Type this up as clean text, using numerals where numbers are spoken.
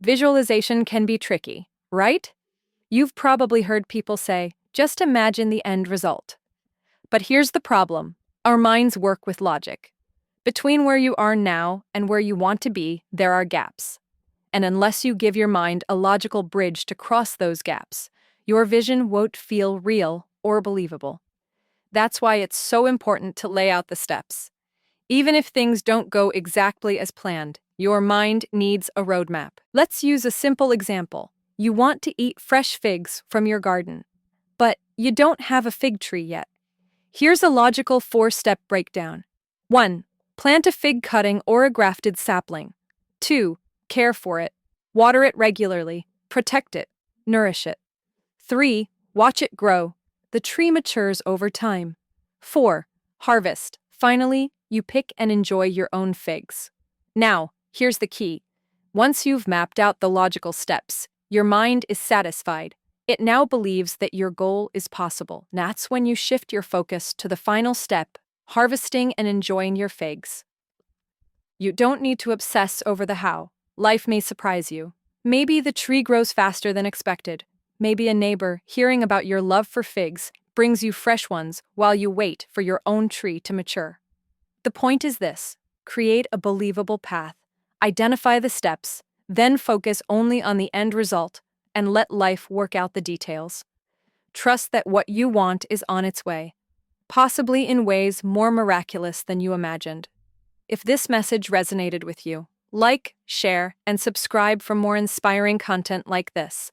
Visualization can be tricky, right? You've probably heard people say, just imagine the end result. But here's the problem. Our minds work with logic. Between where you are now and where you want to be, there are gaps. And unless you give your mind a logical bridge to cross those gaps, your vision won't feel real or believable. That's why it's so important to lay out the steps. Even if things don't go exactly as planned, your mind needs a roadmap. Let's use a simple example. You want to eat fresh figs from your garden, but you don't have a fig tree yet. Here's a logical 4-step breakdown. 1. Plant a fig cutting or a grafted sapling. 2. Care for it. Water it regularly. Protect it. Nourish it. 3. Watch it grow. The tree matures over time. 4. Harvest. Finally, you pick and enjoy your own figs. Now, here's the key. Once you've mapped out the logical steps, your mind is satisfied. It now believes that your goal is possible. That's when you shift your focus to the final step, harvesting and enjoying your figs. You don't need to obsess over the how. Life may surprise you. Maybe the tree grows faster than expected. Maybe a neighbor, hearing about your love for figs, brings you fresh ones while you wait for your own tree to mature. The point is this: create a believable path, identify the steps, then focus only on the end result, and let life work out the details. Trust that what you want is on its way, possibly in ways more miraculous than you imagined. If this message resonated with you, like, share, and subscribe for more inspiring content like this.